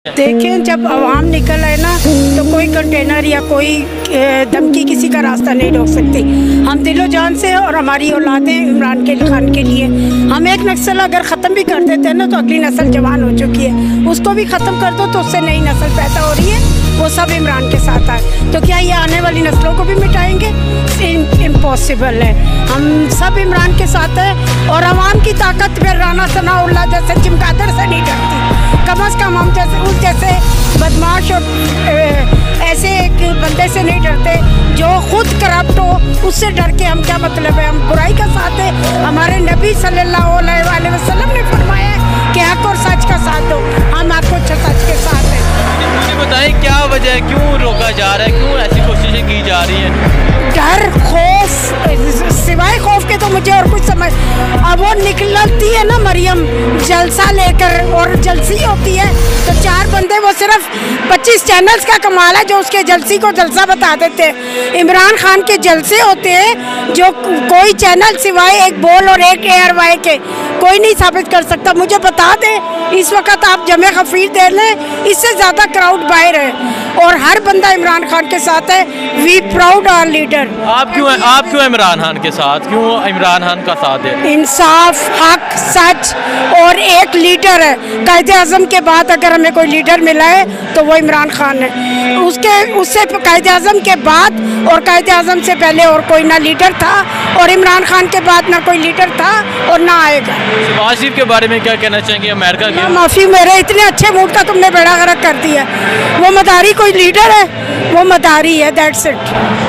देखें, जब अवाम निकल आए ना तो कोई कंटेनर या कोई धमकी किसी का रास्ता नहीं रोक सकती। हम दिलो जान से और हमारी औलादें इमरान खान के लिए, हम एक नस्ल अगर ख़त्म भी कर देते हैं ना तो अगली नस्ल जवान हो चुकी है, उसको भी ख़त्म कर दो तो उससे नई नस्ल पैदा हो रही है, वो सब इमरान के साथ आए। तो क्या ये आने वाली नस्लों को भी मिटाएंगे? इम्पॉसिबल है। हम सब इमरान के साथ हैं और अवाम की ताकत फिर राना सनाउल्लाह जैसे चमगादड़ से नहीं डरती। कम अज़ कम हम जैसे बदमाश और ऐसे एक बंदे से नहीं डरते जो खुद करप्ट हो, उससे डर के हम क्या मतलब है? हम बुराई का साथ है। हमारे नबी सल्लल्लाहु अलैहि वसल्लम ने फरमाया है कि हक और सच का साथ दो, हम आपको सच के साथ हैं। मुझे बताएं क्या वजह है, क्यों रोका जा रहा है, क्यों ऐसी कोशिशें की जा रही हैं? डर, खौफ, सिवाय खौफ के तो मुझे और कुछ समझ। अब वो निकलती है ना मरियम जलसा लेकर और जलसी होती है तो चार बंदे, वो सिर्फ 25 चैनल्स का कमाल है जो उसके जलसी को जलसा बता देते हैं। इमरान खान के जलसे होते हैं जो कोई चैनल सिवाय एक बोल और एक ARY के कोई नहीं साबित कर सकता। मुझे बता दें, इस वक्त आप जमे खफीर दे लें, इससे ज़्यादा क्राउड बाहर है और हर बंदा इमरान खान के साथ है। We proud our leader. आप क्यों इमरान खान के साथ, क्यों इमरान खान का साथ है? इंसाफ, हक, सच और एक लीडर है। कायदे आज़म के बाद अगर हमें कोई लीडर मिला है तो वो इमरान खान है। उससे कायदे आज़म के बाद और कायदे आज़म से पहले और कोई ना लीडर था और इमरान खान के बाद ना कोई लीडर था और ना आएगा। शहबाज शरीफ के बारे में क्या कहना चाहेंगे? अमेरिका के माफ़ी, मेरे इतने अच्छे मूड का तुमने बेड़ा गर्क कर दिया। वो मदारी कोई लीडर है? वो मदारी है, दैट्स इट।